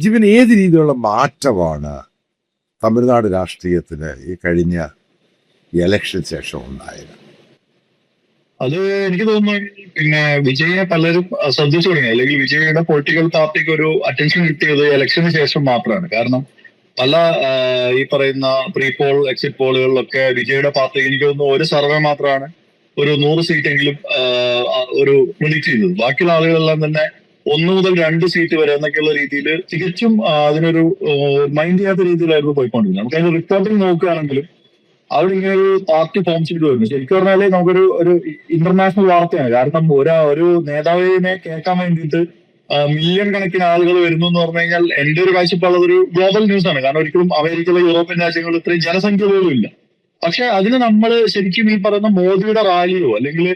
ജീവൻ ഏത് രീതിയിലുള്ള മാറ്റമാണ് തമിഴ്നാട് രാഷ്ട്രീയത്തിന് ഈ കഴിഞ്ഞ ഇലക്ഷൻ ശേഷം ഉണ്ടായത്? അത് എനിക്ക് തോന്നുന്നു പിന്നെ വിജയെ പലരും ശ്രദ്ധിച്ചു തുടങ്ങി, അല്ലെങ്കിൽ വിജയുടെ പൊളിറ്റിക്കൽ പാർട്ടിക്ക് ഒരു അറ്റൻഷൻ കിട്ടിയത് ഇലക്ഷന് ശേഷം മാത്രമാണ്. കാരണം പല ഈ പറയുന്ന പ്രീ പോൾ എക്സിറ്റ് പോളുകളിലൊക്കെ വിജയുടെ പാർട്ടി എനിക്ക് തോന്നുന്നു ഒരു സർവേ മാത്രമാണ് ഒരു 100 സീറ്റെങ്കിലും ഒരു പ്രിഡിക്ട് ചെയ്തത്. ബാക്കിയുള്ള ആളുകളെല്ലാം തന്നെ 1 മുതൽ 2 സീറ്റ് വരെ എന്നൊക്കെയുള്ള രീതിയിൽ തികച്ചും അതിനൊരു മൈൻഡ് ചെയ്യാത്ത രീതിയിലായിരുന്നു പോയിക്കൊണ്ടിരുന്നത്. നമുക്ക് അതിന്റെ റിപ്പോർട്ടിംഗ് നോക്കുകയാണെങ്കിലും അവിടെ ഇങ്ങനെ ഒരു പാർട്ടി ഫോം ചെയ്തു വരുന്നു. ശരിക്കും പറഞ്ഞാല് നമുക്കൊരു ഇന്റർനാഷണൽ വാർത്തയാണ്. കാരണം ഒരു നേതാവിനെ കേൾക്കാൻ വേണ്ടിയിട്ട് മില്യൺ കണക്കിന് ആളുകൾ വരുന്നു എന്ന് പറഞ്ഞു കഴിഞ്ഞാൽ എന്റെ ഒരു കാഴ്ചപ്പാട് ഒരു ഗ്ലോബൽ ന്യൂസ് ആണ്. കാരണം ഒരിക്കലും അമേരിക്കയിലെ യൂറോപ്യൻ രാജ്യങ്ങളിൽ ഇത്രയും ജനസംഖ്യ പോലും ഇല്ല. പക്ഷെ അതിന് നമ്മൾ ശരിക്കും ഈ പറയുന്ന മോദിയുടെ റാലിയോ അല്ലെങ്കിൽ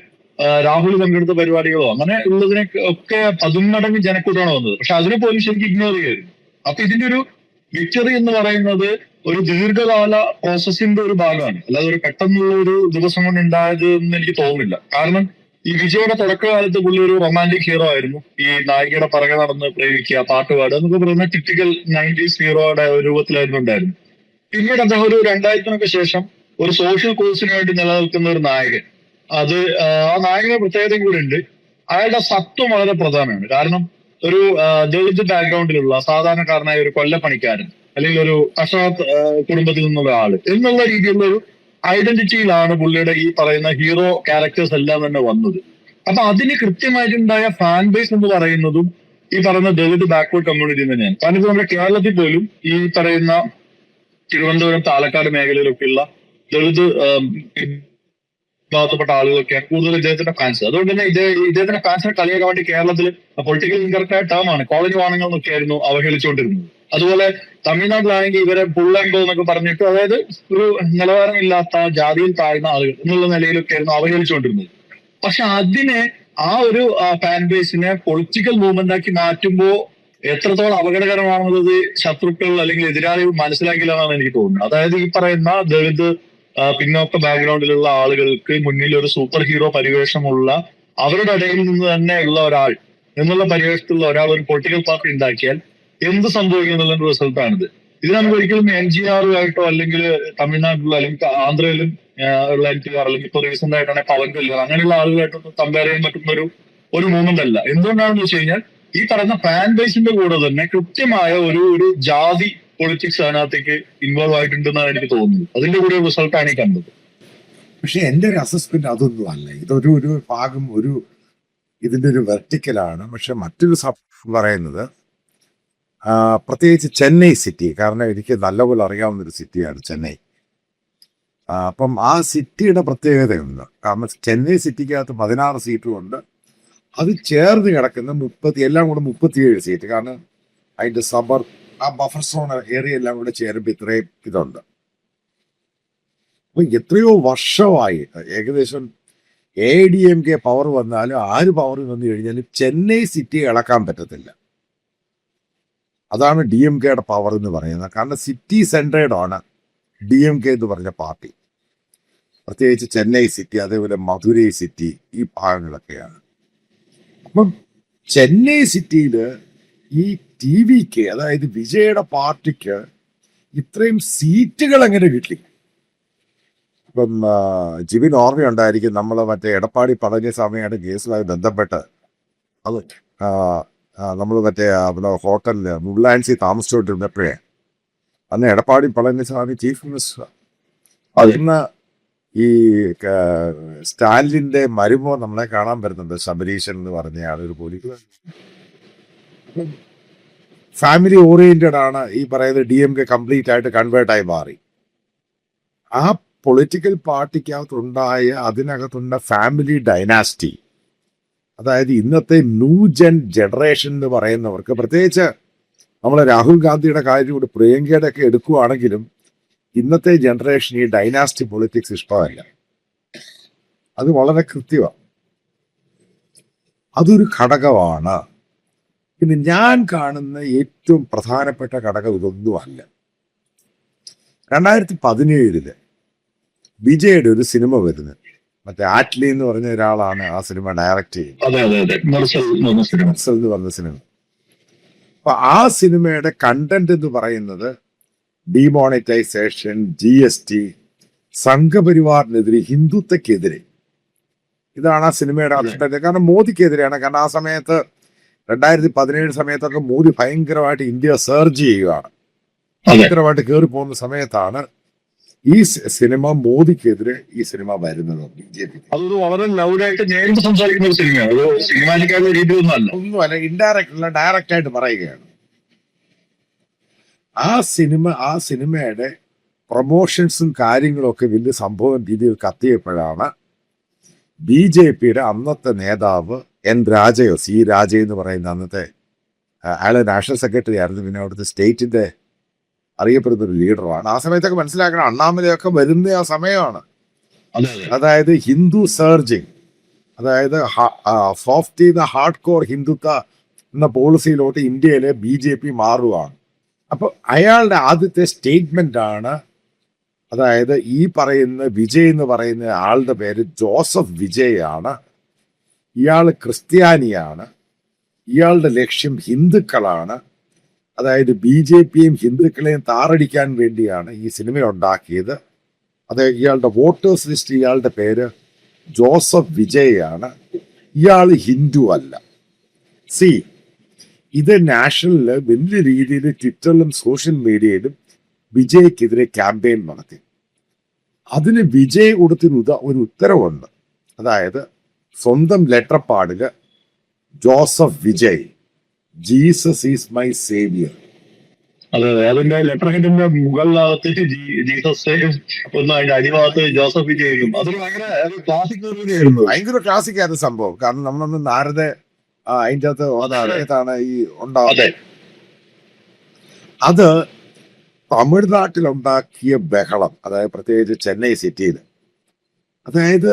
രാഹുൽ പങ്കെടുത്ത പരിപാടികളോ അങ്ങനെ ഉള്ളതിനെ ഒക്കെ 10 മടങ്ങ് ജനക്കൂട്ടമാണ് വന്നത്. പക്ഷെ അതിനെ പോലും ശരിക്കും ഇഗ്നോർ ചെയ്യായിരുന്നു. അപ്പൊ ഇതിന്റെ ഒരു വിക്ടറി എന്ന് പറയുന്നത് ഒരു ദീർഘകാല പ്രോസസ്സിന്റെ ഒരു ഭാഗമാണ്, അല്ലാതെ ഒരു പെട്ടെന്നുള്ള ഒരു ദിവസം കൊണ്ട് ഉണ്ടായത് എന്ന് എനിക്ക് തോന്നുന്നില്ല. കാരണം ഈ വിജയുടെ തുടക്കകാലത്ത് പുള്ളി ഒരു റൊമാൻറ്റിക് ഹീറോ ആയിരുന്നു. ഈ നായികയുടെ പിറകെ നടന്ന് പ്രയോഗിക്കുക, പാട്ടുപാടുക എന്നൊക്കെ പറയുന്ന ടിപ്പിക്കൽ 90s ഹീറോയുടെ രൂപത്തിലായിരുന്നു ഉണ്ടായിരുന്നു. പിന്നീട് അദ്ദേഹം ഒരു 2000-നൊക്കെ ശേഷം ഒരു സോഷ്യൽ കോഴ്സിന് വേണ്ടി നിലനിൽക്കുന്ന ഒരു നായകൻ. അത് ആ നായകന്റെ പ്രത്യേകതയും കൂടെ ഉണ്ട്. അയാളുടെ സത്വം വളരെ പ്രധാനമാണ്. കാരണം ഒരു ദളിത് ബാക്ക്ഗ്രൗണ്ടിലുള്ള സാധാരണക്കാരനായ ഒരു കൊല്ലപ്പണിക്കാരൻ അല്ലെങ്കിൽ ഒരു കർഷക കുടുംബത്തിൽ നിന്നുള്ള ആള് എന്നുള്ള രീതിയിലുള്ള ഒരു ഐഡന്റിറ്റിയിലാണ് പുള്ളിയുടെ ഈ പറയുന്ന ഹീറോ ക്യാരക്ടേഴ്സ് എല്ലാം തന്നെ വന്നത്. അപ്പൊ അതിന് കൃത്യമായിട്ടുണ്ടായ ഫാൻ ബേസ് എന്ന് പറയുന്നതും ഈ പറയുന്ന ദളിത് ബാക്ക്വേർഡ് കമ്മ്യൂണിറ്റി തന്നെയാണ്. കാരണം ഇപ്പൊ നമ്മുടെ കേരളത്തിൽ പോലും ഈ പറയുന്ന തിരുവനന്തപുരം പാലക്കാട് മേഖലയിലൊക്കെയുള്ള ദളിത് ഭാഗത്തപ്പെട്ട ആളുകളൊക്കെയാണ് കൂടുതൽ ഇദ്ദേഹത്തിന്റെ ഫാൻസ്. അതുകൊണ്ട് തന്നെ ഇദ്ദേഹത്തിന്റെ ഫാൻസിനെ കളിയാക്കാൻ വേണ്ടി കേരളത്തിൽ പൊളിറ്റിക്കൽ ഇൻകറക്റ്റ് ആയ ടേമാണ് കോളനി വാണങ്ങൾ എന്നൊക്കെയായിരുന്നു അവഹേളിച്ചുകൊണ്ടിരുന്നത്. അതുപോലെ തമിഴ്നാട്ടിലാണെങ്കിൽ ഇവരെ പുള്ളെങ്കോ എന്നൊക്കെ പറഞ്ഞിട്ട്, അതായത് ഒരു നിലവാരമില്ലാത്ത ജാതിയിൽ താഴ്ന്ന ആളുകൾ എന്നുള്ള നിലയിലൊക്കെ ആയിരുന്നു അവഹേളിച്ചുകൊണ്ടിരുന്നത്. പക്ഷെ അതിനെ ആ ഒരു ഫാൻ ബേസിനെ പൊളിറ്റിക്കൽ മൂവ്മെന്റ് ആക്കി മാറ്റുമ്പോൾ എത്രത്തോളം അപകടകരമാണെന്നുള്ളത് ശത്രുക്കൾ അല്ലെങ്കിൽ എതിരാളികൾ മനസ്സിലാക്കില്ല എന്നാണ് എനിക്ക് തോന്നുന്നത്. അതായത് ഈ പറയുന്ന ദളിത് പിന്നോക്ക ബാക്ക്ഗ്രൗണ്ടിലുള്ള ആളുകൾക്ക് മുന്നിൽ ഒരു സൂപ്പർ ഹീറോ പരിവേഷമുള്ള അവരുടെ ഇടയിൽ നിന്ന് തന്നെ ഉള്ള ഒരാൾ എന്നുള്ള പരിവേഷത്തിലുള്ള ഒരാൾ ഒരു പൊളിറ്റിക്കൽ പാർട്ടി ഉണ്ടാക്കിയാൽ എന്ത് സംഭവിക്കും എന്നുള്ള റിസൾട്ടാണിത്. ഇത് നമുക്ക് ഒരിക്കലും NGR-ആയിട്ടോ അല്ലെങ്കിൽ തമിഴ്നാട്ടിലോ അല്ലെങ്കിൽ ആന്ധ്രയിലും ഉള്ള NTR അല്ലെങ്കിൽ ഇപ്പൊ റീസെന്റ് ആയിട്ടാണ് പവൻ കല്യാൺ അങ്ങനെയുള്ള ആളുകളായിട്ടൊന്നും കമ്പയർ ചെയ്യാൻ പറ്റുന്ന ഒരു മൂവ്മെന്റ് അല്ല. എന്തുകൊണ്ടാണെന്ന് വെച്ച് കഴിഞ്ഞാൽ ഈ പറയുന്ന ഫാൻ ബേസിന്റെ കൂടെ തന്നെ കൃത്യമായ ഒരു ജാതി പൊളിറ്റിക്സ് അതിനകത്തേക്ക് ഇൻവോൾവ് ആയിട്ടുണ്ടെന്നാണ് എനിക്ക് തോന്നുന്നത്. അതിന്റെ കൂടെ റിസൾട്ടാണ് ഈ കണ്ടത്. പക്ഷെ എൻ്റെ ഒരു അസസ്മെന്റ് അതൊന്നും അല്ല. ഇതൊരു ഭാഗം ഇതിന്റെ ഒരു വെർട്ടിക്കലാണ്. പക്ഷെ മറ്റൊരു പറയുന്നത് പ്രത്യേകിച്ച് ചെന്നൈ സിറ്റി, കാരണം എനിക്ക് നല്ലപോലെ അറിയാവുന്നൊരു സിറ്റിയാണ് ചെന്നൈ. അപ്പം ആ സിറ്റിയുടെ പ്രത്യേകതയുണ്ട്. കാരണം ചെന്നൈ സിറ്റിക്കകത്ത് 16 സീറ്റുമുണ്ട്. അത് ചേർന്ന് കിടക്കുന്ന 30 എല്ലാം കൂടെ 37 സീറ്റ്. കാരണം അതിന്റെ ആ ബഫർ സോൺ ഏരിയ എല്ലാം കൂടെ ചേരുമ്പോൾ ഇത്രയും ഇതുണ്ട്. അപ്പൊ എത്രയോ വർഷമായി ഏകദേശം ADMK പവർ വന്നാലും ആര് പവർ വന്നു കഴിഞ്ഞാലും ചെന്നൈ സിറ്റിയെ ഇളക്കാൻ പറ്റത്തില്ല. അതാണ് DMKയുടെ പവർ എന്ന് പറയുന്നത്. കാരണം സിറ്റി സെൻട്രേഡ് ആണ് DMK എന്ന് പറഞ്ഞ പാർട്ടി. പ്രത്യേകിച്ച് ചെന്നൈ സിറ്റി, അതേപോലെ മധുരൈ സിറ്റി, ഈ ഭാഗങ്ങളൊക്കെയാണ്. അപ്പം ചെന്നൈ സിറ്റിയിൽ ഈ TVK, അതായത് വിജയുടെ പാർട്ടിക്ക് ഇത്രയും സീറ്റുകൾ എങ്ങനെ കിട്ടി? ഇപ്പം ജിബിൻ ഓർമ്മയുണ്ടായിരിക്കും, നമ്മൾ മറ്റേ എടപ്പാടി പളനിസ്വാമിയുടെ കേസുമായി ബന്ധപ്പെട്ട് അത് നമ്മൾ മറ്റേ ഹോട്ടലിൽ വുഡ്ലാൻഡ്സിൽ താമസിച്ചുകൊണ്ടിരുന്നപ്പോഴേ അന്ന് എടപ്പാടി പളനിസ്വാമി ചീഫ് മിനിസ്റ്റർ. അതിന്ന് ഈ സ്റ്റാലിൻ്റെ മരുമോ നമ്മളെ കാണാൻ വരുന്നുണ്ട്, ശബരീശൻ എന്ന് പറഞ്ഞ ആളൊരു പോലീസ്. ഫാമിലി ഓറിയന്റഡ് ആണ് ഈ പറയുന്നത്. DMK കംപ്ലീറ്റ് ആയിട്ട് കൺവേർട്ടായി മാറി. ആ പൊളിറ്റിക്കൽ പാർട്ടിക്കകത്തുണ്ടായ അതിനകത്തുണ്ട ഫാമിലി ഡൈനാസ്റ്റി, അതായത് ഇന്നത്തെ ന്യൂ ജനറേഷൻ എന്ന് പറയുന്നവർക്ക്, പ്രത്യേകിച്ച് നമ്മൾ രാഹുൽ ഗാന്ധിയുടെ കാര്യം കൂടി പ്രിയങ്കയുടെ ഒക്കെ എടുക്കുകയാണെങ്കിലും ഇന്നത്തെ ജനറേഷൻ ഈ ഡൈനാസ്റ്റി പൊളിറ്റിക്സ് ഇഷ്ടമല്ല. അത് വളരെ കൃത്യമാണ്. അതൊരു ഘടകമാണ്. പിന്നെ ഞാൻ കാണുന്ന ഏറ്റവും പ്രധാനപ്പെട്ട ഘടകം ഇതൊന്നുമല്ല. 2017 വിജയുടെ ഒരു സിനിമ വരുന്നത്, മറ്റേ ആറ്റ്ലി എന്ന് പറഞ്ഞ ഒരാളാണ് ആ സിനിമ ഡയറക്റ്റ് ചെയ്യുന്നത്. എന്ന് പറഞ്ഞ സിനിമ അപ്പൊ ആ സിനിമയുടെ കണ്ടന്റ് എന്ന് പറയുന്നത് ഡിമോണിറ്റൈസേഷൻ, GST, സംഘപരിവാറിനെതിരെ, ഹിന്ദുത്വക്കെതിരെ. ഇതാണ് ആ സിനിമയുടെ കണ്ടന്റ്. കാരണം മോദിക്കെതിരെയാണ്. കാരണം ആ സമയത്ത് 2017 സമയത്തൊക്കെ മോദി ഭയങ്കരമായിട്ട് ഇന്ത്യ സർജ് ചെയ്യുകയാണ്, ഭയങ്കരമായിട്ട് കയറി പോകുന്ന സമയത്താണ് ഈ സിനിമ മോദിക്കെതിരെ ഈ സിനിമ വരുന്നത്. BJP അതൊരു വളരെ ലൗഡായിട്ട് നേരിട്ട് സംസാരിക്കുന്ന ഒരു സിനിമയാണ്. ഒരു സിനിമാറ്റിക്കായ രീതിയൊന്നും അല്ല. ഒന്നുമല്ല, ഇൻഡയറക്റ്റ് അല്ല, ഡയറക്റ്റ് ആയിട്ട് പറയുകയാണ്. ആ സിനിമയുടെ പ്രൊമോഷൻസും കാര്യങ്ങളും ഒക്കെ വലിയ സംഭവം രീതിയിൽ കത്തിയപ്പോഴാണ് BJPയുടെ അന്നത്തെ നേതാവ് രാജയോ രാജ എന്ന് പറയുന്ന അന്നത്തെ അയാൾ നാഷണൽ സെക്രട്ടറി ആയിരുന്നു, പിന്നെ അവിടുത്തെ സ്റ്റേറ്റിന്റെ അറിയപ്പെടുന്ന ഒരു ലീഡറാണ്. ആ സമയത്തൊക്കെ മനസ്സിലാക്കണം, അണ്ണാമലയൊക്കെ വരുന്ന ആ സമയമാണ്. അതായത് ഹിന്ദു സർജിങ്, അതായത് സോഫ്റ്റ് ചെയ്ത ഹാർഡ് കോർ ഹിന്ദുത്വ എന്ന പോളിസിയിലോട്ട് ഇന്ത്യയിലെ BJP മാറുകയാണ്. അപ്പൊ അയാളുടെ ആദ്യത്തെ സ്റ്റേറ്റ്മെന്റ് ആണ്, അതായത് ഈ പറയുന്ന വിജയ് എന്ന് പറയുന്ന ആളുടെ പേര് ജോസഫ് വിജയ് ആണ്, ഇയാൾ ക്രിസ്ത്യാനിയാണ്, ഇയാളുടെ ലക്ഷ്യം ഹിന്ദുക്കളാണ്, അതായത് BJPയും ഹിന്ദുക്കളെയും താറടിക്കാൻ വേണ്ടിയാണ് ഈ സിനിമ ഉണ്ടാക്കിയത്. അതായത് ഇയാളുടെ വോട്ടേഴ്സ് ലിസ്റ്റ് ഇയാളുടെ പേര് ജോസഫ് വിജയ് ആണ്, ഇയാൾ ഹിന്ദു അല്ല. ഇത് നാഷണലില് വലിയ രീതിയിൽ ട്വിറ്ററിലും സോഷ്യൽ മീഡിയയിലും വിജയ്ക്കെതിരെ ക്യാമ്പയിൻ നടത്തി. അതിന് വിജയ് കൊടുത്തൊരു ഒരു ഉത്തരവുണ്ട്. അതായത് സ്വന്തം ലെറ്റർ പാടുക Joseph Vijay, Jesus is my Xavier. അതെ, അതിന്റെ ലെറ്റർ ഹെഡിന്റെ മുകളിലാകത്ത് ജീസസ്, അതിന്റെ അടിഭാഗത്ത് ജോസഫ് വിജയും. അതൊരു ഭയങ്കര ക്ലാസിക് ആയിരുന്നു സംഭവം. കാരണം നമ്മളൊന്ന് നാരദ അതിൻ്റെ അകത്ത് ഈ ഉണ്ടാവുന്നത്. അത് തമിഴ്നാട്ടിലുണ്ടാക്കിയ ബഹളം, അതായത് പ്രത്യേകിച്ച് ചെന്നൈ സിറ്റിയിൽ. അതായത്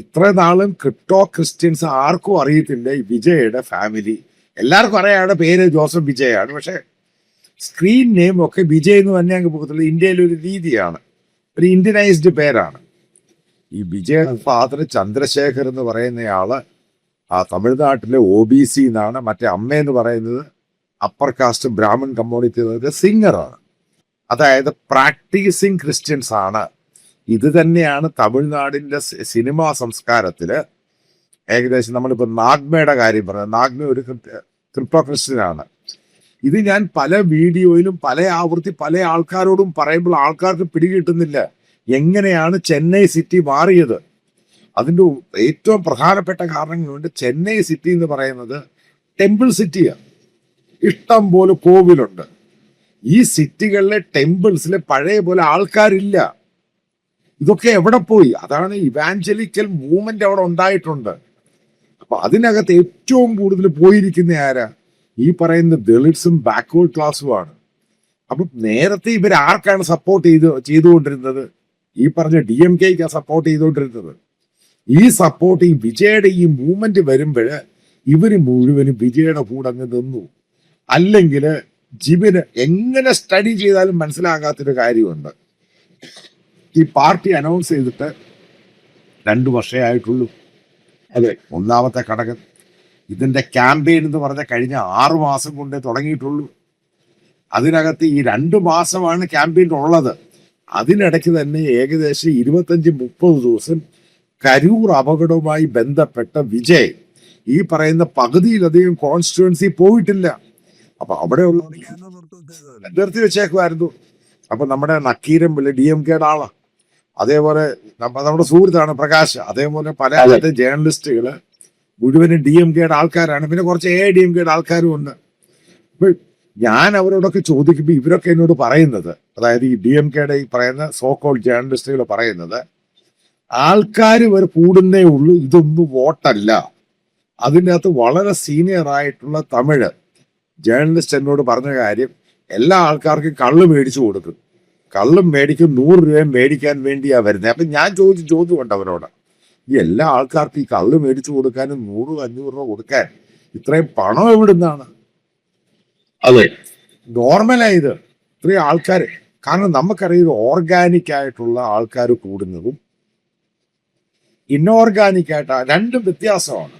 ഇത്ര നാളും ക്രിസ്ത്യൻസ് ആർക്കും അറിയത്തില്ല ഈ വിജയുടെ ഫാമിലി. എല്ലാവർക്കും അറിയാം പേര് ജോസഫ് വിജയാണ്, പക്ഷെ സ്ക്രീൻ നെയിം ഒക്കെ വിജയ് എന്ന് തന്നെ അങ്ങ് പോകത്തുള്ളൂ. ഇന്ത്യയിലെ ഒരു രീതിയാണ്, ഒരു ഇന്ത്യനൈസ്ഡ് പേരാണ്. ഈ വിജയ ഫാദർ ചന്ദ്രശേഖർ എന്ന് പറയുന്നയാള് തമിഴ്നാട്ടിലെ OBC എന്നാണ്. മറ്റേ അമ്മയെന്ന് പറയുന്നത് അപ്പർ കാസ്റ്റ് ബ്രാഹ്മൺ കമ്മ്യൂണിറ്റി സിംഗറാണ്. അതായത് പ്രാക്ടീസിങ് ക്രിസ്ത്യൻസ് ആണ്. ഇത് തന്നെയാണ് തമിഴ്നാടിന്റെ സിനിമാ സംസ്കാരത്തില് ഏകദേശം. നമ്മളിപ്പോ നാഗ്മയുടെ കാര്യം പറയുന്നത്, നാഗ്മ ഒരു ക്രിപ്റ്റോ ക്രിസ്ത്യനാണ്. ഇത് ഞാൻ പല വീഡിയോയിലും പല ആവൃത്തി പല ആൾക്കാരോടും പറയുമ്പോൾ ആൾക്കാർക്ക് പിടികിട്ടുന്നില്ല എങ്ങനെയാണ് ചെന്നൈ സിറ്റി മാറിയത്. അതിൻ്റെ ഏറ്റവും പ്രധാനപ്പെട്ട കാരണങ്ങളുണ്ട്. ചെന്നൈ സിറ്റി എന്ന് പറയുന്നത് ടെമ്പിൾ സിറ്റിയാണ്, ഇഷ്ടം പോലെ കോവിലുണ്ട്. ഈ സിറ്റികളിലെ ടെമ്പിൾസിലെ പഴയ പോലെ ആൾക്കാരില്ല. ഇതൊക്കെ എവിടെ പോയി? അതാണ് ഇവാഞ്ചലിക്കൽ മൂവ്മെന്റ് അവിടെ ഉണ്ടായിട്ടുണ്ട്. അപ്പൊ അതിനകത്ത് ഏറ്റവും കൂടുതൽ പോയിരിക്കുന്ന ആരാ? ഈ പറയുന്ന ദളിറ്റ്സും ബാക്ക്വേർഡ് ക്ലാസ്സുമാണ്. അപ്പൊ നേരത്തെ ഇവർ ആർക്കാണ് സപ്പോർട്ട് ചെയ്തുകൊണ്ടിരുന്നത്? ഈ പറഞ്ഞ DMKക്കാണ് സപ്പോർട്ട് ചെയ്തുകൊണ്ടിരുന്നത്. ഈ സപ്പോർട്ട് ഈ വിജയുടെ ഈ മൂവ്മെന്റ് വരുമ്പോൾ ഇവര് മുഴുവനും വിജയുടെ കൂടെ അങ്ങ് നിന്നു. അല്ലെങ്കിൽ ജിബിന് എങ്ങനെ സ്റ്റഡി ചെയ്താലും മനസ്സിലാകാത്തൊരു കാര്യമുണ്ട്. ഈ പാർട്ടി അനൗൺസ് ചെയ്തിട്ട് 2 വർഷമേ ആയിട്ടുള്ളൂ. അതെ, ഒന്നാമത്തെ ഘടകം. ഇതിന്റെ ക്യാമ്പയിൻ എന്ന് പറഞ്ഞാൽ കഴിഞ്ഞ 6 മാസം കൊണ്ടേ തുടങ്ങിയിട്ടുള്ളൂ. അതിനകത്ത് ഈ 2 മാസമാണ് ക്യാമ്പയിൻ ഉള്ളത്. അതിനിടയ്ക്ക് തന്നെ ഏകദേശം 25-30 ദിവസം കരൂർ അപകടവുമായി ബന്ധപ്പെട്ട വിജയ് ഈ പറയുന്ന പകുതിയിലധികം കോൺസ്റ്റിറ്റ്യുവൻസി പോയിട്ടില്ല. അപ്പൊ അവിടെയുള്ള നിർത്തി വെച്ചേക്കുമായിരുന്നു. അപ്പൊ നമ്മുടെ നക്കീരം DMKയുടെ ആളാ, അതേപോലെ നമ്മുടെ സുഹൃത്താണ് പ്രകാശ്, അതേപോലെ പല ജേർണലിസ്റ്റുകള് മുഴുവനും DMKയുടെ ആൾക്കാരാണ്. പിന്നെ കുറച്ച് AIDMKയുടെ ആൾക്കാരും ഉണ്ട്. അപ്പൊ ഞാൻ അവരോടൊക്കെ ചോദിക്കുമ്പോൾ ഇവരൊക്കെ എന്നോട് പറയുന്നത്, അതായത് ഈ DMKയുടെ ഈ പറയുന്ന സോ കോൾഡ് ജേർണലിസ്റ്റുകൾ പറയുന്നത്, ആൾക്കാർ കൂടുന്നേ ഉള്ളൂ, ഇതൊന്നും വോട്ടല്ല. അതിൻ്റെ അകത്ത് വളരെ സീനിയർ ആയിട്ടുള്ള തമിഴ് ജേർണലിസ്റ്റ് എന്നോട് പറഞ്ഞ കാര്യം, എല്ലാ ആൾക്കാർക്കും കള്ള് മേടിച്ചു കൊടുക്കും, കള്ളും മേടിക്കും, 100 രൂപയും മേടിക്കാൻ വേണ്ടിയാ വരുന്നത്. അപ്പൊ ഞാൻ ചോദിച്ചുകൊണ്ട് അവരോട്, ഈ എല്ലാ ആൾക്കാർക്കും ഈ കള്ള് മേടിച്ചു കൊടുക്കാനും 100-500 രൂപ കൊടുക്കാൻ ഇത്രയും പണം എവിടുന്നാണ്? അതെ, നോർമലായത് ഇത്രയും ആൾക്കാർ. കാരണം നമുക്കറിയാം ഓർഗാനിക് ആയിട്ടുള്ള ആൾക്കാർ കൂടുന്നതും ഇൻഓർഗാനിക് ആയിട്ട് രണ്ടും വ്യത്യാസമാണ്.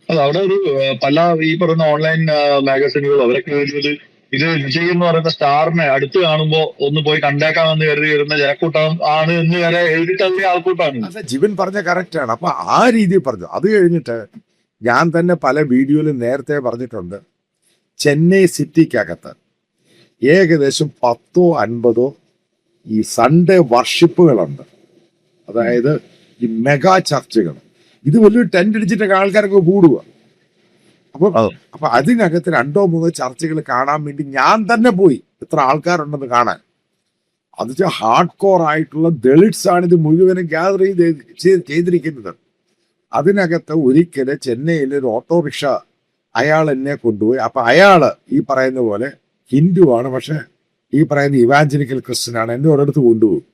അത് അവിടെ ഒരു പല ഈ പറയുന്ന ഓൺലൈൻ മാഗസിനുകൾ അവരൊക്കെ എഴുതിയത് ഇത് വിജയ് എന്ന് പറയുന്ന സ്റ്റാറിനെ അടുത്ത് കാണുമ്പോ ഒന്ന് പോയി കണ്ടേക്കാമെന്ന് കരുതി വരുന്ന ജനക്കൂട്ടം ആണ് എന്ന് വരെ എഴുതി തള്ളിയ ആൾക്കൂട്ടാണ്. അല്ല, ജിബിൻ പറഞ്ഞ കറക്റ്റ് ആണ്. അപ്പൊ ആ രീതിയിൽ പറഞ്ഞു. അത് കഴിഞ്ഞിട്ട് ഞാൻ തന്നെ പല വീഡിയോയിലും നേരത്തെ പറഞ്ഞിട്ടുണ്ട്, ചെന്നൈ സിറ്റിക്കകത്ത് ഏകദേശം 10-50 ഈ സൺഡേ വർഷിപ്പുകളുണ്ട്. അതായത് ഈ മെഗാ ചർച്ചുകൾ. ഇത് വലിയൊരു ടെന്റ് അടിച്ചിട്ടൊക്കെ ആൾക്കാരൊക്കെ കൂടുക. അപ്പൊ അതിനകത്ത് 2-3 ചർച്ചകൾ കാണാൻ വേണ്ടി ഞാൻ തന്നെ പോയി, ഇത്ര ആൾക്കാരുണ്ടെന്ന് കാണാൻ. അത് ഹാർഡ് കോർ ആയിട്ടുള്ള ദളിറ്റ്സ് ആണ് ഇത് മുഴുവനും ഗ്യാദർ ചെയ്തിരിക്കുന്നത്. അതിനകത്ത് ഒരിക്കല് ചെന്നൈയിൽ ഒരു ഓട്ടോറിക്ഷ അയാൾ എന്നെ കൊണ്ടുപോയി. അപ്പൊ അയാള് ഈ പറയുന്ന പോലെ ഹിന്ദു ആണ്, പക്ഷെ ഈ പറയുന്ന ഇവാഞ്ചലിക്കൽ ക്രിസ്ത്യൻ ആണ്. എന്നെ ഒരിടത്ത് കൊണ്ടുപോകും.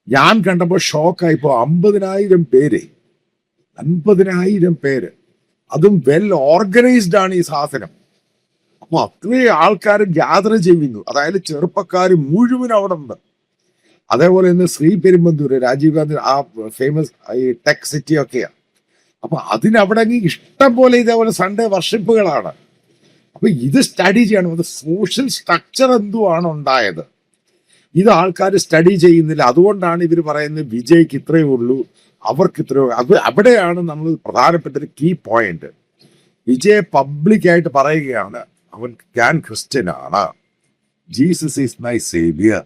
ഞാൻ കണ്ടപ്പോൾ ഷോക്കായിപ്പോ 50,000 പേര്, 50,000 പേര്, അതും വെൽ ഓർഗനൈസ്ഡ് ആണ് ഈ സാധനം. അപ്പൊ അത്രയും ആൾക്കാർ ഗ്യാദർ ചെയ്യുന്നു. അതായത് ചെറുപ്പക്കാർ മുഴുവൻ അവിടെ ഉണ്ട്. അതേപോലെ തന്നെ ശ്രീപെരുമ്പന്തൂര് രാജീവ് ഗാന്ധി ആ ഫേമസ് ഈ ടെക് സിറ്റി ഒക്കെയാണ്. അപ്പൊ അതിനവിടെ ഇഷ്ടം പോലെ ഇതേപോലെ സൺഡേ വർഷിപ്പുകളാണ്. അപ്പൊ ഇത് സ്റ്റഡി ചെയ്യണം. അത് സോഷ്യൽ സ്ട്രക്ചർ എന്തുവാണ് ഉണ്ടായത്, ഇത് ആൾക്കാർ സ്റ്റഡി ചെയ്യുന്നില്ല. അതുകൊണ്ടാണ് ഇവർ പറയുന്നത് വിജയ്ക്ക് ഇത്രയേ ഉള്ളൂ, അവർക്ക് ഇത്രയോ. അത് അവിടെയാണ് നമ്മൾ പ്രധാനപ്പെട്ട ഒരു കീ പോയിന്റ്. വിജയ് പബ്ലിക്കായിട്ട് പറയുകയാണ് അവൻ ക്രിസ്ത്യൻ ആണ്, ജീസസ് ഈസ് മൈ സേവിയർ.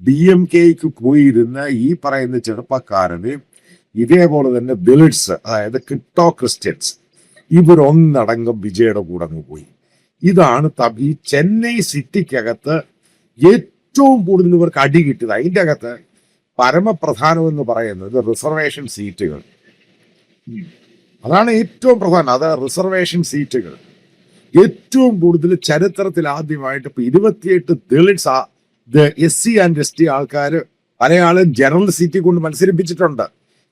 DMKക്ക് പോയിരുന്ന ഈ പറയുന്ന ചെറുപ്പക്കാരന് ഇതേപോലെ തന്നെ ദളിറ്റ്സ്, അതായത് ക്രിപ്റ്റോ ക്രിസ്ത്യൻസ്, ഇവരൊന്നടങ്കം വിജയുടെ കൂടെ അങ്ങ് പോയി. ഇതാണ് ഈ ചെന്നൈ സിറ്റിക്കകത്ത് ഏറ്റവും കൂടുതൽ ഇവർക്ക് അടി കിട്ടിയത്. അതിൻ്റെ അകത്ത് പരമപ്രധാനം എന്ന് പറയുന്നത് റിസർവേഷൻ സീറ്റുകൾ. അതാണ് ഏറ്റവും പ്രധാനം. അത് റിസർവേഷൻ സീറ്റുകൾ ഏറ്റവും കൂടുതൽ ചരിത്രത്തിൽ ആദ്യമായിട്ട് ഇപ്പൊ 28 ദളിറ്റ്സ് SC ആൻഡ് ST ആൾക്കാർ പലയാളും ജനറൽ സീറ്റിൽ കൊണ്ട് മത്സരിപ്പിച്ചിട്ടുണ്ട്.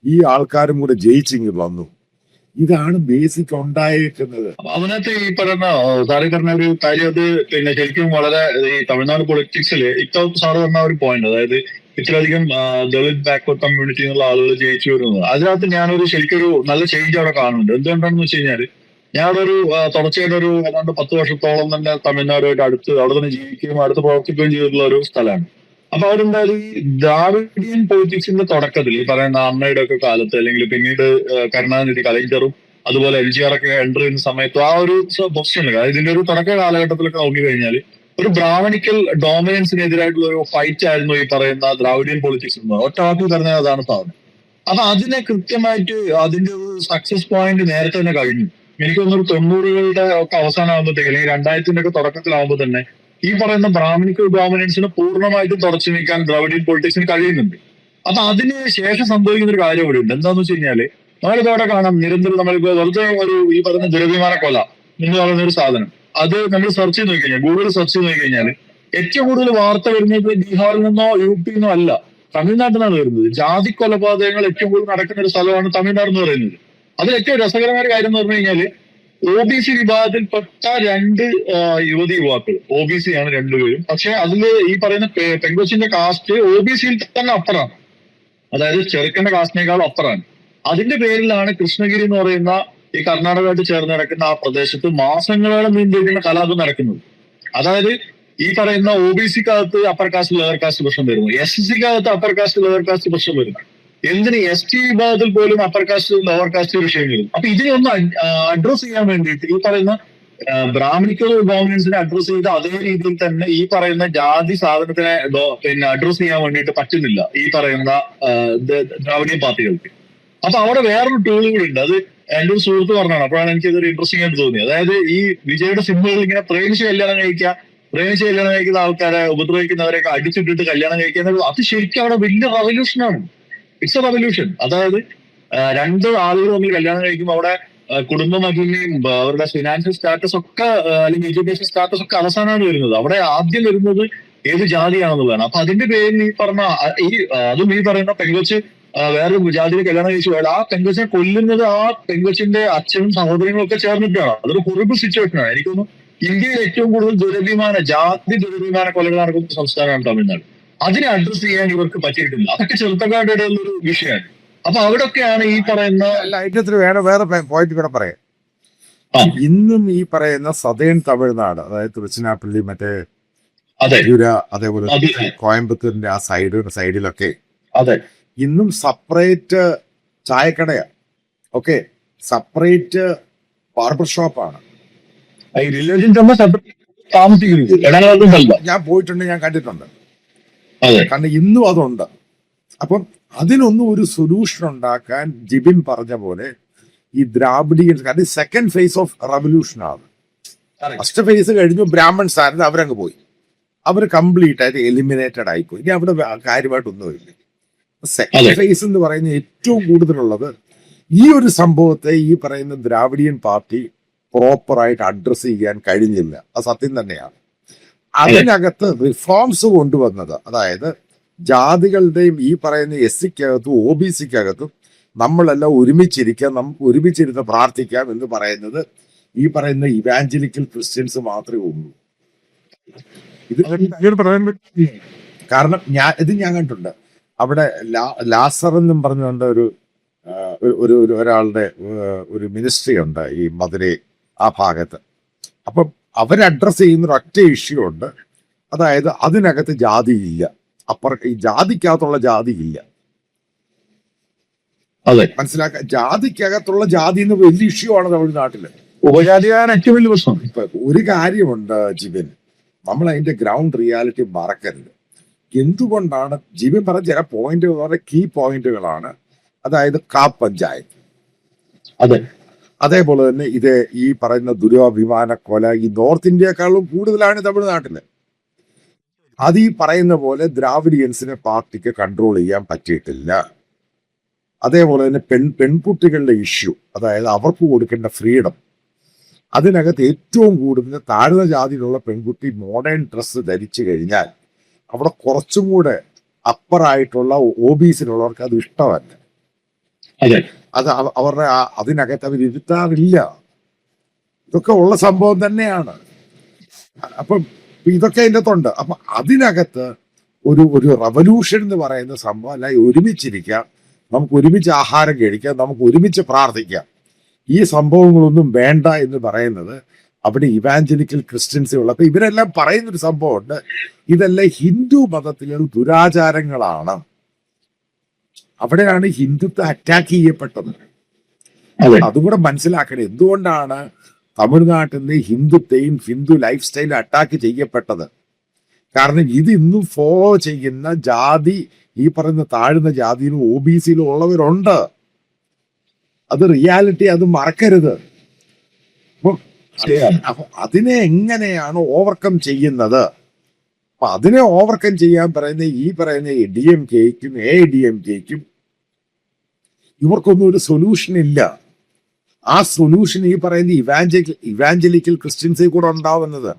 ഈ ആൾക്കാരും കൂടെ ജയിച്ചിങ്ങ് വന്നു. ഇതാണ് ബേസിക് ഉണ്ടായിരിക്കുന്നത്. അതിനകത്ത് ഈ പറയുന്ന സാറി പറഞ്ഞ ഒരു കാര്യം, അത് പിന്നെ ശരിക്കും വളരെ ഈ തമിഴ്നാട് പൊളിറ്റിക്സില് ഇപ്പൊ സാറ് പറഞ്ഞ ഒരു പോയിന്റ്, അതായത് ഇത്രയധികം ദളിത് ബാക്ക്വേർഡ് കമ്മ്യൂണിറ്റി എന്നുള്ള ആളുകൾ ജയിച്ചു വരുന്നത്, അതിനകത്ത് ഞാനൊരു ശരിക്കൊരു നല്ല ചേഞ്ച് അവിടെ കാണുന്നുണ്ട്. എന്തുകൊണ്ടാണെന്ന് വെച്ച് കഴിഞ്ഞാല് ഞാനവിടെ ഒരു തുടർച്ചയായിട്ട് ഒരു ഏതാണ്ട് 10 വർഷത്തോളം തന്നെ തമിഴ്നാടുമായിട്ട് അവിടെ തന്നെ ജീവിക്കുകയും അടുത്ത് പ്രവർത്തിക്കുകയും ചെയ്തിട്ടുള്ള ഒരു സ്ഥലമാണ്. അപ്പൊ അവരെന്തായാലും ഈ ദ്രാവിഡിയൻ പൊളിറ്റിക്സിന്റെ തുടക്കത്തിൽ ഈ പറയുന്ന അമ്മയുടെ ഒക്കെ കാലത്ത്, അല്ലെങ്കിൽ പിന്നീട് കരുണാനിധി, കലൈഞ്ചറും അതുപോലെ LGR ഒക്കെ എൻ്റർ ചെയ്യുന്ന സമയത്ത് ആ ഒരു പൊസിഷൻ, അതായത് ഇതിന്റെ ഒരു തുടക്ക കാലഘട്ടത്തിലൊക്കെ നോക്കി കഴിഞ്ഞാൽ ഒരു ബ്രാഹ്മണിക്കൽ ഡോമിനൻസിനെതിരായിട്ടുള്ള ഒരു ഫൈറ്റ് ആയിരുന്നു ഈ പറയുന്ന ദ്രാവിഡിയൻ പൊളിറ്റിക്സ് എന്ന് ഒറ്റ വാക്കിൽ പറഞ്ഞാൽ അതാണ് സാധനം. അപ്പൊ അതിനെ കൃത്യമായിട്ട് അതിന്റെ ഒരു സക്സസ് പോയിന്റ് നേരത്തെ തന്നെ കഴിഞ്ഞു. എനിക്ക് തോന്നുന്നു 90കളുടെ ഒക്കെ അവസാനമാകുമ്പോഴത്തേക്ക്, അല്ലെങ്കിൽ 2000ന്റെ ഒക്കെ തുടക്കത്തിലാവുമ്പോൾ തന്നെ ഈ പറയുന്ന ബ്രാഹ്മണിക്കൽ ഡോമിനൻസിനെ പൂർണ്ണമായിട്ടും തുടച്ചു നീക്കാൻ ദ്രാവിഡിയൻ പൊളിറ്റിക്സിന് കഴിയുന്നുണ്ട്. അപ്പൊ അതിന് ശേഷം സംഭവിക്കുന്ന ഒരു കാര്യം ഇവിടെ ഉണ്ട്. എന്താന്ന് വെച്ച് കഴിഞ്ഞാല് നമ്മളിപ്പോ അവിടെ കാണാം നിരന്തരം നമ്മളിപ്പോ വെറുതെ ഒരു ഈ പറയുന്ന ദുരഭിമാന കൊല എന്ന് പറയുന്ന ഒരു സാധനം, അത് നമ്മൾ സെർച്ച് ചെയ്ത് നോക്കി കഴിഞ്ഞാൽ, ഗൂഗിൾ സെർച്ച് ചെയ്ത് നോക്കി കഴിഞ്ഞാൽ ഏറ്റവും കൂടുതൽ വാർത്ത വരുന്നത് ബീഹാറിൽ നിന്നോ UP നിന്നോ അല്ല, തമിഴ്നാട്ടിൽ നിന്നാണ് വരുന്നത്. ജാതി കൊലപാതകങ്ങൾ ഏറ്റവും കൂടുതൽ നടക്കുന്ന ഒരു സ്ഥലമാണ് തമിഴ്നാട് എന്ന് പറയുന്നത്. അതിൽ ഏറ്റവും രസകരമായ കാര്യം എന്ന് പറഞ്ഞു കഴിഞ്ഞാല് OBC വിഭാഗത്തിൽപ്പെട്ട 2 യുവാക്കൾ, OBC ആണ് രണ്ടുപേരും. പക്ഷെ അതില് ഈ പറയുന്ന പെങ്കൊച്ചിന്റെ കാസ്റ്റ് OBCയിൽ തന്നെ അപ്പറാണ്, അതായത് ചെറുക്കന്റെ കാസ്റ്റിനേക്കാളും അപ്പറാണ്. അതിന്റെ പേരിലാണ് കൃഷ്ണഗിരി എന്ന് പറയുന്ന ഈ കർണാടകമായിട്ട് ചേർന്ന് നടക്കുന്ന ആ പ്രദേശത്ത് മാസങ്ങളോളം നീണ്ടിരിക്കുന്ന കലാപം നടക്കുന്നത്. അതായത് ഈ പറയുന്ന OBCക്കകത്ത് അപ്പർ കാസ്റ്റ് ലോവർ കാസ്റ്റ് പ്രശ്നം വരുന്നു, SCക്കകത്ത് അപ്പർ കാസ്റ്റ് ലോവർ കാസ്റ്റ് പ്രശ്നം വരുന്നു, എന്തിന് ST വിഭാഗത്തിൽ പോലും അപ്പർ കാസ്റ്റ് ലോവർ കാസ്റ്റ് വിഷയം വരും. അപ്പൊ ഇതിനൊന്ന് അഡ്രസ് ചെയ്യാൻ വേണ്ടിയിട്ട് ഈ പറയുന്ന ബ്രാഹ്മണിക്കൽ ഡോമിനൻസിനെ അഡ്രസ് ചെയ്ത് അതേ രീതിയിൽ തന്നെ ഈ പറയുന്ന ജാതി സാധനത്തിനെ പിന്നെ അഡ്രസ് ചെയ്യാൻ വേണ്ടിയിട്ട് പറ്റുന്നില്ല ഈ പറയുന്ന ദ്രാവിഡിയൻ പാർട്ടികൾക്ക്. അപ്പൊ അവിടെ വേറൊരു ടൂൾ കൂടി ഉണ്ട്. അത് എന്റെ ഒരു സുഹൃത്ത് പറഞ്ഞാണ്, അപ്പോഴാണ് എനിക്ക് ഇതൊരു ഇൻട്രസ്റ്റിംഗ് ആയിട്ട് തോന്നിയത്. അതായത് ഈ വിജയുടെ സിനിമകളിൽ ഇങ്ങനെ പ്രേമിച്ച് കല്യാണം കഴിക്കുന്ന ആൾക്കാരെ ഉപദ്രവിക്കുന്നവരെയൊക്കെ അടിച്ചിട്ടിട്ട് കല്യാണം കഴിക്കുക, അത് ശരിക്കും അവിടെ വലിയ റവല്യൂഷനാണ്. It's A revolution. അതായത് 2 ആളുകൾ തമ്മിൽ കല്യാണം കഴിക്കുമ്പോൾ അവിടെ കുടുംബ മഹിമയും അവരുടെ ഫിനാൻഷ്യൽ സ്റ്റാറ്റസ് ഒക്കെ അല്ലെങ്കിൽ എഡ്യൂക്കേഷൻ സ്റ്റാറ്റസ് ഒക്കെ അവസാനമാണ് വരുന്നത്. അവിടെ ആദ്യം വരുന്നത് ഏത് ജാതിയാണെന്നുള്ളതാണ്. അപ്പൊ അതിന്റെ പേരിൽ ഈ പറഞ്ഞ അതും ഈ പറയുന്ന പെങ്കൊച്ച് വേറൊരു ജാതിയിൽ കല്യാണം കഴിച്ചു പോയാൽ ആ പെങ്കൊച്ചിനെ കൊല്ലുന്നത് ആ പെങ്കൊച്ചിന്റെ അച്ഛനും സഹോദരങ്ങളും ഒക്കെ ചേർന്നിട്ടാണ്. അതൊരു ഹൊറിബിൾ സിറ്റുവേഷനാണ്. എനിക്കൊന്നു ഇന്ത്യയിൽ ഏറ്റവും കൂടുതൽ ജാതി ദുരഭിമാന കൊലകൾ നടക്കുന്ന സംസ്ഥാനമാണ് തമിഴ്നാട്. അതിനെ അഡ്രസ് ചെയ്യാൻ ഇവർക്ക് പറ്റിയിട്ടില്ല. അതൊക്കെ ചെറുപ്പക്കാരുടെ ഇടയിലുള്ള ഒരു വിഷയമാണ്. അപ്പൊ അവിടെയൊക്കെയാണ് ഈ പറയുന്ന അല്ല, അതിന്റെ വേറെ പോയിന്റ് കൂടെ പറയാം. ആ ഇന്നും ഈ പറയുന്ന സതേൺ തമിഴ്നാട്, അതായത് തിരുച്ചിനാപ്പള്ളി, മറ്റേ അതെ മധുര, അതേപോലെ അതെ കോയമ്പത്തൂരിന്റെ ആ സൈഡിലൊക്കെ അതെ ഇന്നും സെപ്പറേറ്റ് ചായക്കടയാണ്, ഓക്കെ, സെപ്പറേറ്റ് ബാർബർ ഷോപ്പാണ്. ഈ റിലേഷൻ തമ്മിൽ താമസിക്കുന്നത് ഇടങ്ങളൊന്നും അല്ല. ഞാൻ പോയിട്ടുണ്ട്, ഞാൻ കണ്ടിട്ടുണ്ട്. അതെ കാരണം ഇന്നും അതുണ്ട്. അപ്പം അതിനൊന്നും ഒരു സൊല്യൂഷൻ ഉണ്ടാക്കാൻ ജിബിൻ പറഞ്ഞ പോലെ ഈ ദ്രാവിഡിയൻസ്, കാരണം സെക്കൻഡ് ഫേസ് ഓഫ് റവല്യൂഷനാണ്. ഫസ്റ്റ് ഫേസ് കഴിഞ്ഞു, ബ്രാഹ്മൺസ് ആയിരുന്നു, അവരങ്ങ് പോയി, അവർ കംപ്ലീറ്റ് ആയിട്ട് എലിമിനേറ്റഡ് ആയിപ്പോയി. ഇനി അവിടെ കാര്യമായിട്ടൊന്നുമില്ല. സെക്കൻഡ് ഫേസ് എന്ന് പറയുന്ന ഏറ്റവും കൂടുതലുള്ളത് ഈ ഒരു സംഭവത്തെ ഈ പറയുന്ന ദ്രാവിഡിയൻ പാർട്ടി പ്രോപ്പറായിട്ട് അഡ്രസ് ചെയ്യാൻ കഴിഞ്ഞില്ല. അത് സത്യം തന്നെയാണ്. അതിനകത്ത് റിഫോംസ് കൊണ്ടുവന്നത്, അതായത് ജാതികളുടെയും ഈ പറയുന്ന എസ് സിക്കകത്തും ഒ ബി സിക്കകത്തും നമ്മളെല്ലാം ഒരുമിച്ചിരിക്കാം, നമുക്ക് ഒരുമിച്ചിരുന്ന് പ്രാർത്ഥിക്കാം എന്ന് പറയുന്നത് ഈ പറയുന്ന ഇവാഞ്ചലിക്കൽ ക്രിസ്ത്യൻസ് മാത്രമേ ഉള്ളൂ. ഇത് കാരണം ഞാൻ കണ്ടിട്ടുണ്ട്. അവിടെ ലാസർ എന്നും പറഞ്ഞുകൊണ്ട് ഒരാളുടെ ഒരു മിനിസ്ട്രി ഉണ്ട് ഈ മധുരൈ ആ ഭാഗത്ത്. അപ്പം അവർ അഡ്രസ് ചെയ്യുന്ന ഒരു ഒറ്റ ഇഷ്യൂ ഉണ്ട്, അതായത് അതിനകത്ത് ജാതിയില്ല, ഈ ജാതിക്കകത്തുള്ള ജാതിയില്ല. മനസ്സിലാക്കാൻ, ജാതിക്കകത്തുള്ള ജാതി എന്ന് വലിയ ഇഷ്യൂ ആണ് തമിഴ്നാട്ടില്. ഉപജാതിയാണ് ഏറ്റവും വലിയ പ്രശ്നം. ഇപ്പൊ ഒരു കാര്യമുണ്ട് ജിബിൻ, നമ്മൾ അതിന്റെ ഗ്രൗണ്ട് റിയാലിറ്റി മറക്കരുത്. എന്തുകൊണ്ടാണ് ജിബിൻ പറഞ്ഞ ചില പോയിന്റുകൾ കീ പോയിന്റുകളാണ്, അതായത് കാപ്പ് പഞ്ചായത്ത്, അതെ, അതേപോലെ തന്നെ ഇത് ഈ പറയുന്ന ദുരഭിമാന കൊല ഈ നോർത്ത് ഇന്ത്യയെക്കാളും കൂടുതലാണ് തമിഴ്നാട്ടില്. അത് ഈ പറയുന്ന പോലെ ദ്രാവിഡിയൻസിനെ പാർട്ടിക്ക് കൺട്രോൾ ചെയ്യാൻ പറ്റിയിട്ടില്ല. അതേപോലെ തന്നെ പെൺകുട്ടികളുടെ ഇഷ്യൂ, അതായത് അവർക്ക് കൊടുക്കേണ്ട ഫ്രീഡം, അതിനകത്ത് ഏറ്റവും കൂടുതൽ താഴ്ന്ന ജാതിയിലുള്ള പെൺകുട്ടി മോഡേൺ ഡ്രസ്സ് ധരിച്ചു കഴിഞ്ഞാൽ അവിടെ കുറച്ചും കൂടെ അപ്പറായിട്ടുള്ള ഒ ബി സിയിലുള്ളവർക്ക് അത് ഇഷ്ടമല്ല. അത് അവരുടെ അതിനകത്ത് അവർ ഇരുത്താറില്ല. ഇതൊക്കെ ഉള്ള സംഭവം തന്നെയാണ്. അപ്പം ഇതൊക്കെ അതിൻ്റെ അകത്തുണ്ട്. അപ്പൊ അതിനകത്ത് ഒരു റവല്യൂഷൻ എന്ന് പറയുന്ന സംഭവം അല്ല, ഒരുമിച്ചിരിക്കാം, നമുക്ക് ഒരുമിച്ച് ആഹാരം കഴിക്കാം, നമുക്ക് ഒരുമിച്ച് പ്രാർത്ഥിക്കാം, ഈ സംഭവങ്ങളൊന്നും വേണ്ട എന്ന് പറയുന്നത് അവിടെ ഇവാഞ്ചലിക്കൽ ക്രിസ്ത്യൻസേ ഉള്ളു. അപ്പൊ ഇവരെല്ലാം പറയുന്നൊരു സംഭവമുണ്ട്, ഇതെല്ലാം ഹിന്ദു മതത്തിലെ ദുരാചാരങ്ങളാണ്, അവിടെയാണ് ഹിന്ദുത്വം അറ്റാക്ക് ചെയ്യപ്പെട്ടത്. അതും കൂടെ മനസ്സിലാക്കണം. എന്തുകൊണ്ടാണ് തമിഴ്നാട്ടിൽ നിന്ന് ഹിന്ദുത്തെയും ഹിന്ദു ലൈഫ് സ്റ്റൈലും അറ്റാക്ക് ചെയ്യപ്പെട്ടത്? കാരണം ഇത് ഇന്നും ഫോളോ ചെയ്യുന്ന ജാതി, ഈ പറയുന്ന താഴ്ന്ന ജാതിയിലും ഒ ബി സിയിലും ഉള്ളവരുണ്ട്. അത് റിയാലിറ്റി, അത് മറക്കരുത്. അപ്പൊ അതിനെ എങ്ങനെയാണ് ഓവർകം ചെയ്യുന്നത്? അപ്പൊ അതിനെ ഓവർകം ചെയ്യാൻ പറയുന്ന ഈ പറയുന്ന DMKയ്ക്കും AIDMKയ്ക്കും ഇവർക്കൊന്നും ഒരു സൊല്യൂഷൻ ഇല്ല. ആ സൊല്യൂഷൻ ഈ പറയുന്ന ഇവാഞ്ചലിക്കൽ ക്രിസ്ത്യൻസിൽ കൂടെ ഉണ്ടാവുന്നത്.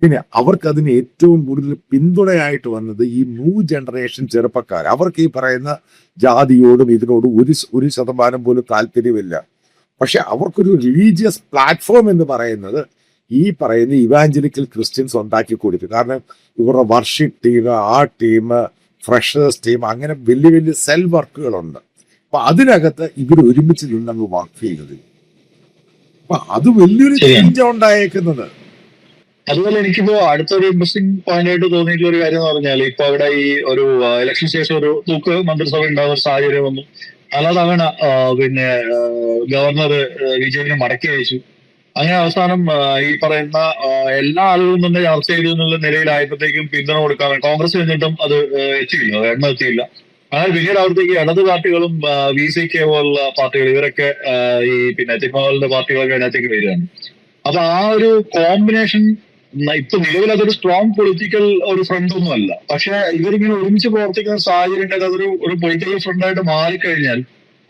പിന്നെ അവർക്ക് അതിന് ഏറ്റവും കൂടുതൽ പിന്തുണയായിട്ട് വന്നത് ഈ ന്യൂ ജനറേഷൻ ചെറുപ്പക്കാർ. അവർക്ക് ഈ പറയുന്ന ജാതിയോടും ഇതിനോടും ഒരു ശതമാനം പോലും താല്പര്യമില്ല. പക്ഷെ അവർക്കൊരു റിലീജിയസ് പ്ലാറ്റ്ഫോം എന്ന് പറയുന്നത് ഈ പറയുന്ന ഇവാഞ്ചലിക്കൽ ക്രിസ്ത്യൻസ് ഉണ്ടാക്കി കൊടുത്തു. കാരണം ഇവരുടെ വർഷിപ്പ് ടീം, ആ ടീം, ഫ്രഷേഴ്സ് ടീം, അങ്ങനെ വലിയ വലിയ സെൽ വർക്കുകളുണ്ട്. അപ്പൊ അതിനകത്ത് ഇവർ ഒരുമിച്ച് നിന്നങ്ങ് വർക്ക് ചെയ്യുന്നത്. അപ്പൊ അത് വലിയൊരു ചേഞ്ച് ഉണ്ടായേക്കുന്നത്. അതുപോലെ എനിക്കിപ്പോ അടുത്തൊരു ഇൻട്രസ്റ്റിംഗ് പോയിന്റ് ആയിട്ട് തോന്നിയിട്ടുള്ള ഒരു കാര്യം എന്ന് പറഞ്ഞാൽ, ഇപ്പൊ അവിടെ ഈ ഒരു ഇലക്ഷൻ ശേഷം ഒരു തൂക്ക് മന്ത്രിസഭ ഉണ്ടാകുന്ന ഒരു സാഹചര്യം വന്നു. പലതവണ പിന്നെ ഗവർണർ വിജയനെ മടക്കി അയച്ചു. അങ്ങനെ അവസാനം ഈ പറയുന്ന എല്ലാ ആളുകളും തന്നെ ചർച്ച ചെയ്തു എന്നുള്ള നിലയിലായപ്പോഴത്തേക്കും പിന്തുണ കൊടുക്കാൻ കോൺഗ്രസ് എന്നിട്ടും അത് എത്തിയില്ല, എണ്ണം എത്തിയില്ല. അങ്ങനെ പിന്നീട് അവിടത്തേക്ക് ഇടത് പാർട്ടികളും VCK പോലുള്ള പാർട്ടികൾ, ഇവരൊക്കെ ഈ പിന്നെ തിരുമാവലിന്റെ പാർട്ടികളൊക്കെ അതിനകത്തേക്ക് വരികയാണ്. അപ്പൊ ആ ഒരു കോമ്പിനേഷൻ ഇപ്പൊ നിലവിൽ അതൊരു സ്ട്രോങ് പൊളിറ്റിക്കൽ ഒരു ഫ്രണ്ട് ഒന്നും അല്ല. പക്ഷെ ഇവരിങ്ങനെ ഒരുമിച്ച് പ്രവർത്തിക്കുന്ന സാഹചര്യം ഉണ്ടെങ്കിൽ അതൊരു പൊളിറ്റിക്കൽ ഫ്രണ്ടായിട്ട് മാറിക്കഴിഞ്ഞാൽ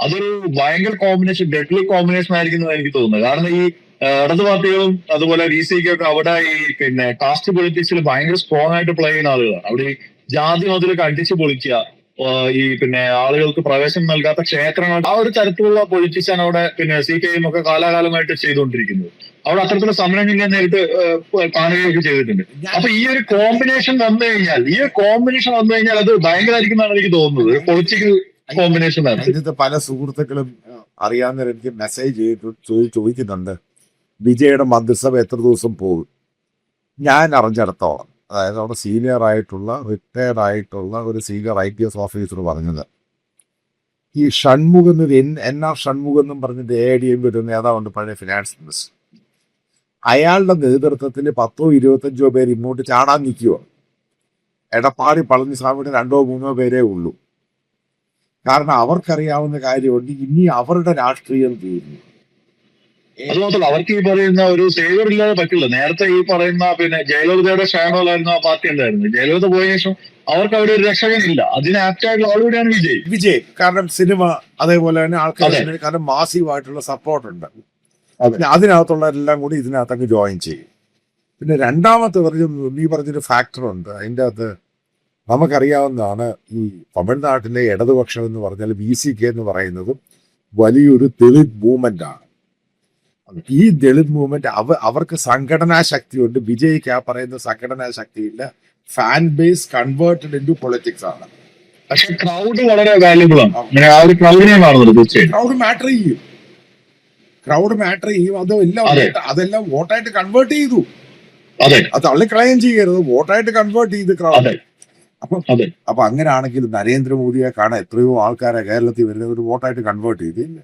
അതൊരു ഭയങ്കര കോമ്പിനേഷൻ, ഡെഡ്ലി കോമ്പിനേഷൻ ആയിരിക്കും എനിക്ക് തോന്നുന്നത്. കാരണം ഈ ഇടത് പാർട്ടികളും അതുപോലെ VCK ഒക്കെ അവിടെ ഈ പിന്നെ കാസ്റ്റ് പൊളിറ്റിക്സിൽ ഭയങ്കര സ്ട്രോങ് ആയിട്ട് പ്ലേ ചെയ്യുന്ന ആളുകളാണ്. അവിടെ ഈ ജാതി മുതലൊക്കെ അടിച്ചു പൊളിക്കുക, ഈ പിന്നെ ആളുകൾക്ക് പ്രവേശനം നൽകാത്ത ക്ഷേത്രങ്ങൾ, ആ ഒരു തരത്തിലുള്ള പൊളിറ്റിക്സാണ് അവിടെ പിന്നെ CPIM ഒക്കെ കാലാകാലമായിട്ട് ചെയ്തുകൊണ്ടിരിക്കുന്നത്. അവിടെ അത്തരത്തിലുള്ള സമരങ്ങൾ നേരിട്ട് കാണുകയൊക്കെ ചെയ്തിട്ടുണ്ട്. അപ്പൊ ഈ ഒരു കോമ്പിനേഷൻ വന്നു കഴിഞ്ഞാൽ അത് ഭയങ്കരമായിരിക്കും എന്നാണ് എനിക്ക് തോന്നുന്നത്. പൊളിറ്റിക്കൽ കോമ്പിനേഷൻ ആണ്. പല സുഹൃത്തുക്കളും അറിയാവുന്നവർ എനിക്ക് മെസ്സേജ് ചെയ്തിട്ട് ചോദിക്കുന്നുണ്ട്, വിജയുടെ മന്ത്രിസഭ എത്ര ദിവസം പോകും? ഞാൻ അറിഞ്ഞിടത്തോളം, അതായത് അവിടെ സീനിയർ ആയിട്ടുള്ള റിട്ടയർഡ് ആയിട്ടുള്ള ഒരു സീനിയർ IPS ഓഫീസർ പറഞ്ഞത്, ഈ ഷൺമുഖം NR ഷൺമുഖം എന്നും പറഞ്ഞിട്ട് AIDMK ഒരു നേതാവുണ്ട്, പഴയ ഫിനാൻസ് മിനിസ്റ്റർ. അയാളുടെ നേതൃത്വത്തിൽ 10-25 പേര് ഇങ്ങോട്ട് ചാടാൻ നിൽക്കുക. എടപ്പാടി പളനിസ്വാമിയുടെ 2-3 പേരേ ഉള്ളൂ. കാരണം അവർക്കറിയാവുന്ന കാര്യമുണ്ട്, ഇനി അവരുടെ രാഷ്ട്രീയം തീരുന്നു. അത് മാത്രമല്ല, അവർക്ക് ഈ പറയുന്ന ഒരു സേവർ ഇല്ലാതെ പറ്റില്ല. നേരത്തെ ഈ പറയുന്ന പിന്നെ ജയലളിതയുടെ ഷാഡോലായിരുന്നു ആ പാർട്ടി ഉണ്ടായിരുന്നു. ജയലളിത പോയ ശേഷം അവർക്ക് അവിടെ ഒരു രക്ഷകനില്ല. അതിന് ആപ്റ്റായിട്ടുള്ള ആളുകൂടിയാണ് വിജയ്. കാരണം സിനിമ, അതേപോലെ തന്നെ ആൾക്കാർ, അതെ. കാരണം മാസീവായിട്ടുള്ള സപ്പോർട്ട് ഉണ്ട്. അതെ. പിന്നെ അതിനകത്തുള്ള എല്ലാം കൂടി ഇതിനകത്ത് അങ്ങ് ജോയിൻ ചെയ്യും. പിന്നെ രണ്ടാമത്തെ നീ പറഞ്ഞൊരു ഫാക്ടറുണ്ട് അതിൻ്റെ അകത്ത്. നമുക്കറിയാവുന്നതാണ്, ഈ തമിഴ്നാട്ടിലെ ഇടതുപക്ഷം എന്ന് പറഞ്ഞാൽ VCK എന്ന് പറയുന്നതും വലിയൊരു ദളിത് മൂവ്മെന്റ് ആണ്. ഈ ദളിത് മൂവ്മെന്റ് അവർക്ക് സംഘടനാ ശക്തിയുണ്ട്. വിജയ്ക്ക് ആ പറയുന്ന സംഘടനാ ശക്തിയില്ല. Fan base converted into politics ആണ്. പക്ഷെ ക്രൗഡ് വളരെ വാല്യുബിൾ ആണ്. അങ്ങനെ ആ ഒരു ക്രൗഡിനെ കാണുന്നത് തീർച്ചയായും. ക്രൗഡ് മാറ്റർ ചെയ്യും. അതെല്ലാം വോട്ടായിട്ട് കൺവേർട്ട് ചെയ്തു. അതെ. അത് തള്ളിക്കളയും ചെയ്യരുത്, വോട്ടായിട്ട് കൺവേർട്ട് ചെയ്ത് ക്രൗഡ്. അതെ. അതെ. അപ്പൊ അങ്ങനെയാണെങ്കിൽ നരേന്ദ്രമോദിയെ കാണാൻ എത്രയോ ആൾക്കാരെ കേരളത്തിൽ വരുന്ന ഒരു വോട്ടായിട്ട് കൺവേർട്ട് ചെയ്തില്ല.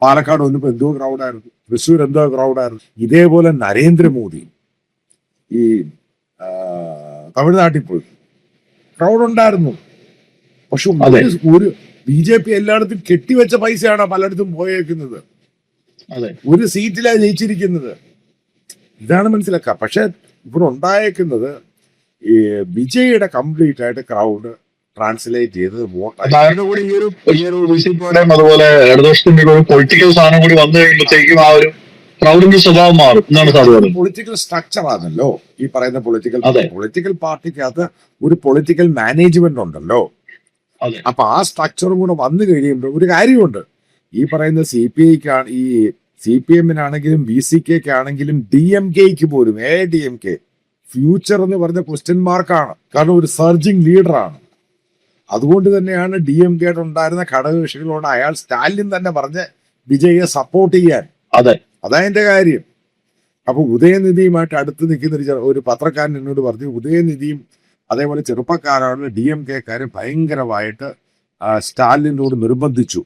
പാലക്കാട് വന്നപ്പോ എന്തോ ക്രൗഡായിരുന്നു, തൃശ്ശൂർ എന്തോ ക്രൗഡായിരുന്നു. ഇതേപോലെ നരേന്ദ്രമോദി ഈ തമിഴ്നാട്ടിൽ പോയി ക്രൗഡ് ഉണ്ടായിരുന്നു. പക്ഷെ ഒരു BJP എല്ലായിടത്തും കെട്ടിവെച്ച പൈസയാണ് പലയിടത്തും പോയേക്കുന്നത്. ഒരു സീറ്റിലാണ് ജയിച്ചിരിക്കുന്നത്. ഇതാണ് മനസ്സിലാക്കുക. പക്ഷെ ഇവിടെ ഉണ്ടായേക്കുന്നത് ഈ വിജയുടെ കംപ്ലീറ്റ് ആയിട്ട് ക്രൗഡ് ട്രാൻസ്ലേറ്റ് ചെയ്ത് വോട്ട്. അതിന്റെ കൂടി ഈ ഒരു വിസിറ്റോടെയും അതുപോലെ ഇടതുപക്ഷത്തിന്റെ ഒരു പൊളിറ്റിക്കൽ സാധനം കൂടി വന്നു കഴിയുമ്പോഴത്തേക്കും ആ ഒരു ക്രൗഡിന്റെ സ്വഭാവം മാറും എന്നാണ് സാധ്യത. പൊളിറ്റിക്കൽ സ്ട്രക്ചർ ആണല്ലോ ഈ പറയുന്ന പൊളിറ്റിക്കൽ പാർട്ടിക്കകത്ത് ഒരു പൊളിറ്റിക്കൽ മാനേജ്മെന്റ് ഉണ്ടല്ലോ. അപ്പൊ ആ സ്ട്രക്ചറും കൂടെ വന്നു കഴിയുമ്പോൾ ഒരു കാര്യമുണ്ട്. ഈ പറയുന്ന CPIക്കാണ്, ഈ CPM-നാണെങ്കിലും VCK-ക്കാണെങ്കിലും DMK-ക്ക് പോലും AIDMK ഫ്യൂച്ചർ എന്ന് പറഞ്ഞ ക്വസ്റ്റ്യൻ മാർക്കാണ്. കാരണം ഒരു സർജിങ് ലീഡറാണ്. അതുകൊണ്ട് തന്നെയാണ് DMK-യുടെ ഉണ്ടായിരുന്ന ഘടകകക്ഷികളോട് അയാൾ സ്റ്റാലിൻ തന്നെ പറഞ്ഞ് വിജയെ സപ്പോർട്ട് ചെയ്യാൻ. അതതിന്റെ കാര്യം. അപ്പൊ ഉദയനിധിയുമായിട്ട് അടുത്ത് നിൽക്കുന്ന ഒരു പത്രക്കാരൻ എന്നോട് പറഞ്ഞു, ഉദയനിധിയും അതേപോലെ ചെറുപ്പക്കാരാണ് DMK-ക്കാരും ഭയങ്കരമായിട്ട് സ്റ്റാലിനോട് നിർബന്ധിച്ചു.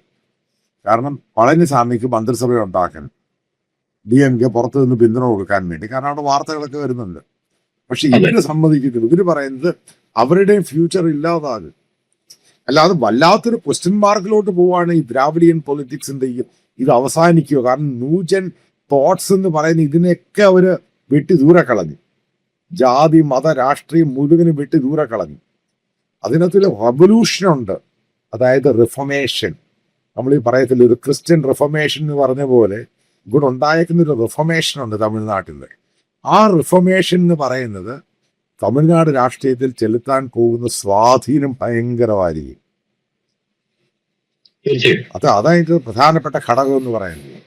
കാരണം പളനിസ്വാമിക്ക് മന്ത്രിസഭ ഉണ്ടാക്കാൻ DMK പുറത്തു നിന്ന് പിന്തുണ കൊടുക്കാൻ വേണ്ടി. കാരണം അവിടെ വാർത്തകളൊക്കെ വരുന്നുണ്ട്. പക്ഷെ ഇവര് സമ്മതിക്കുന്നില്ല. ഇവര് പറയുന്നത് അവരുടെയും ഫ്യൂച്ചർ ഇല്ലാതാകും. അല്ലാതെ വല്ലാത്തൊരു ക്വസ്റ്റ്യൻ മാർക്കിലോട്ട് പോവാണ് ഈ ദ്രാവിഡിയൻ പൊളിറ്റിക്സിന്റെ ഇത് അവസാനിക്കുക. കാരണം ന്യൂജൻ തോട്ട്സ് എന്ന് പറയുന്ന ഇതിനെയൊക്കെ അവര് വെട്ടി ദൂരെ കളഞ്ഞു. ജാതി മത രാഷ്ട്രീയം മുഴുവനും വെട്ടി ദൂരെ കളഞ്ഞു. അതിനകത്തൊരു റെവല്യൂഷൻ ഉണ്ട്, അതായത് റിഫോർമേഷൻ. നമ്മൾ ഈ പറയത്തില്ല, ഒരു ക്രിസ്ത്യൻ റിഫോർമേഷൻ എന്ന് പറഞ്ഞ പോലെ ഇവിടെ ഉണ്ടായേക്കുന്ന ഒരു റിഫോർമേഷൻ ഉണ്ട് തമിഴ്നാട്ടിൽ. ആ റിഫോർമേഷൻ എന്ന് പറയുന്നത് തമിഴ്നാട് രാഷ്ട്രീയത്തിൽ ചെലുത്താൻ പോകുന്ന സ്വാധീനം ഭയങ്കരമായിരിക്കും. അതായത് പ്രധാനപ്പെട്ട ഘടകം എന്ന് പറയുന്നത്.